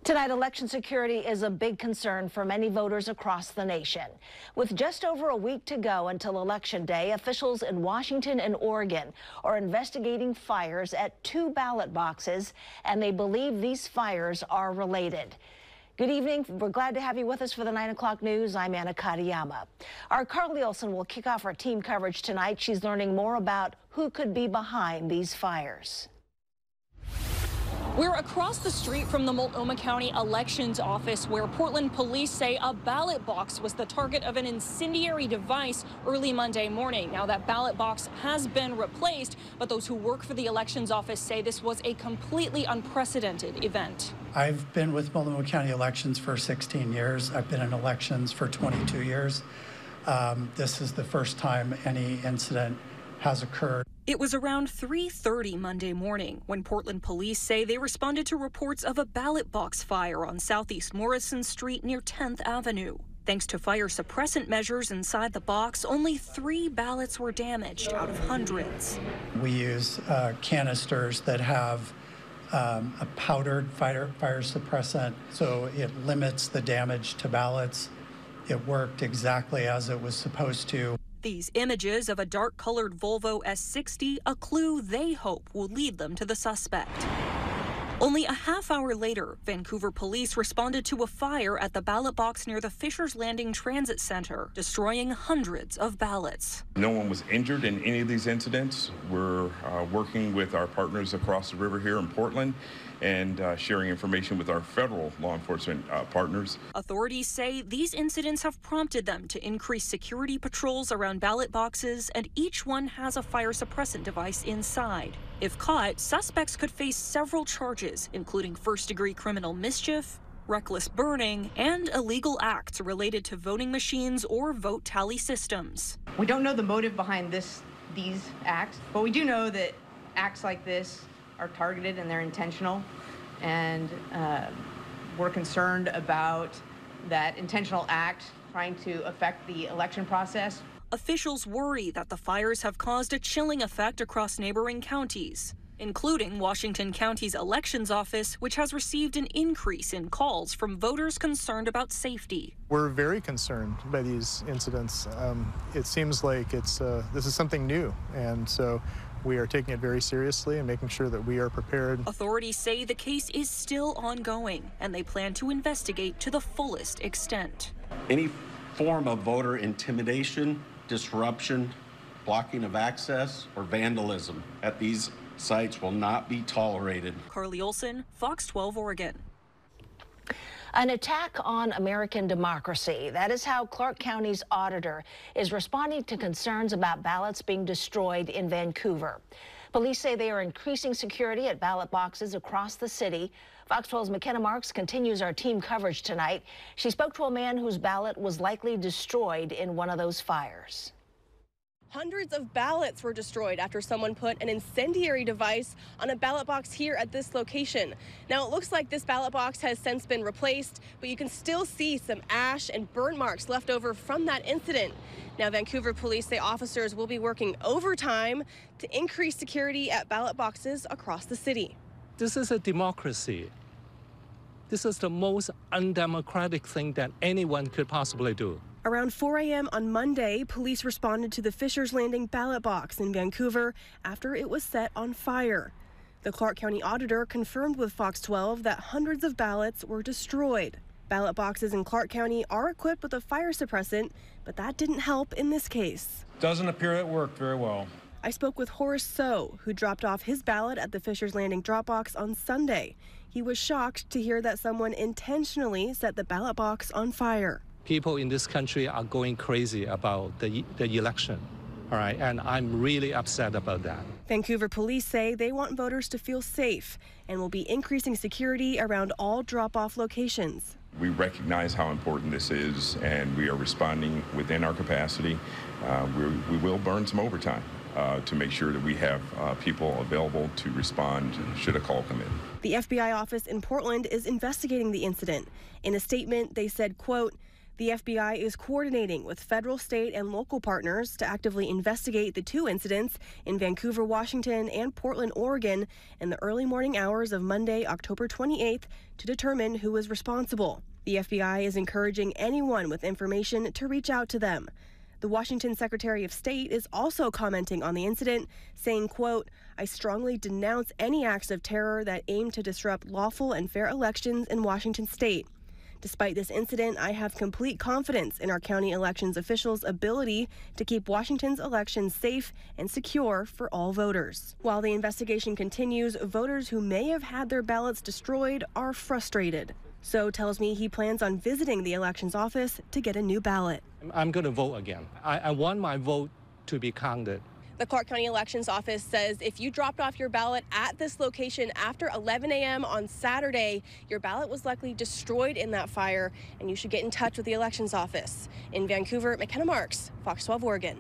Tonight, election security is a big concern for many voters across the nation. With just over a week to go until Election Day, officials in Washington and Oregon are investigating fires at 2 ballot boxes, and they believe these fires are related. Good evening. We're glad to have you with us for the 9 o'clock news. I'm Anna Katayama. Our Carly Olson will kick off our team coverage tonight. She's learning more about who could be behind these fires. We're across the street from the Multnomah County Elections Office, where Portland police say a ballot box was the target of an incendiary device early Monday morning. Now, that ballot box has been replaced, but those who work for the Elections Office say this was a completely unprecedented event. I've been with Multnomah County Elections for 16 years. I've been in elections for 22 years. This is the first time any incident has occurred. It was around 3:30 Monday morning when Portland police say they responded to reports of a ballot box fire on Southeast Morrison Street near 10th Avenue. Thanks to fire suppressant measures inside the box, only 3 ballots were damaged out of hundreds. We use canisters that have a powdered fire suppressant, so it limits the damage to ballots. It worked exactly as it was supposed to. These images of a dark-colored Volvo S60, a clue they hope will lead them to the suspect. Only a half hour later, Vancouver police responded to a fire at the ballot box near the Fisher's Landing Transit Center, destroying hundreds of ballots. No one was injured in any of these incidents. We're working with our partners across the river here in Portland and sharing information with our federal law enforcement partners. Authorities say these incidents have prompted them to increase security patrols around ballot boxes, and each one has a fire suppressant device inside. If caught, suspects could face several charges, including first-degree criminal mischief, reckless burning, and illegal acts related to voting machines or vote tally systems. We don't know the motive behind these acts, but we do know that acts like this are targeted and they're intentional, and we're concerned about that intentional act trying to affect the election process. Officials worry that the fires have caused a chilling effect across neighboring counties, including Washington County's Elections Office, which has received an increase in calls from voters concerned about safety. We're very concerned by these incidents. It seems like this is something new, and so we are taking it very seriously and making sure that we are prepared. Authorities say the case is still ongoing, and they plan to investigate to the fullest extent. Any form of voter intimidation, disruption, blocking of access, or vandalism at these sites will not be tolerated. Carly Olson, Fox 12 Oregon. An attack on American democracy. That is how Clark County's auditor is responding to concerns about ballots being destroyed in Vancouver. Police say they are increasing security at ballot boxes across the city. Fox 12's McKenna Marks continues our team coverage tonight. She spoke to a man whose ballot was likely destroyed in one of those fires. Hundreds of ballots were destroyed after someone put an incendiary device on a ballot box here at this location. Now, it looks like this ballot box has since been replaced, but you can still see some ash and burn marks left over from that incident. Now, Vancouver police say officers will be working overtime to increase security at ballot boxes across the city. This is a democracy. This is the most undemocratic thing that anyone could possibly do. Around 4 a.m. on Monday, police responded to the Fisher's Landing ballot box in Vancouver after it was set on fire. The Clark County auditor confirmed with Fox 12 that hundreds of ballots were destroyed. Ballot boxes in Clark County are equipped with a fire suppressant, but that didn't help in this case. Doesn't appear it worked very well. I spoke with Horace So, who dropped off his ballot at the Fisher's Landing drop box on Sunday. He was shocked to hear that someone intentionally set the ballot box on fire. People in this country are going crazy about the election, all right, and I'm really upset about that. Vancouver police say they want voters to feel safe and will be increasing security around all drop-off locations. We recognize how important this is, and we are responding within our capacity. We will burn some overtime to make sure that we have people available to respond should a call come in. The FBI office in Portland is investigating the incident. In a statement, they said, quote, The FBI is coordinating with federal, state, and local partners to actively investigate the 2 incidents in Vancouver, Washington, and Portland, Oregon, in the early morning hours of Monday, October 28th, to determine who is responsible. The FBI is encouraging anyone with information to reach out to them. The Washington Secretary of State is also commenting on the incident, saying, quote, "I strongly denounce any acts of terror that aim to disrupt lawful and fair elections in Washington state. Despite this incident, I have complete confidence in our county elections officials' ability to keep Washington's elections safe and secure for all voters." While the investigation continues, voters who may have had their ballots destroyed are frustrated. So tells me he plans on visiting the elections office to get a new ballot. I'm going to vote again. I want my vote to be counted. The Clark County Elections Office says if you dropped off your ballot at this location after 11 a.m. on Saturday, your ballot was likely destroyed in that fire, and you should get in touch with the Elections Office. In Vancouver, McKenna Marks, Fox 12 Oregon.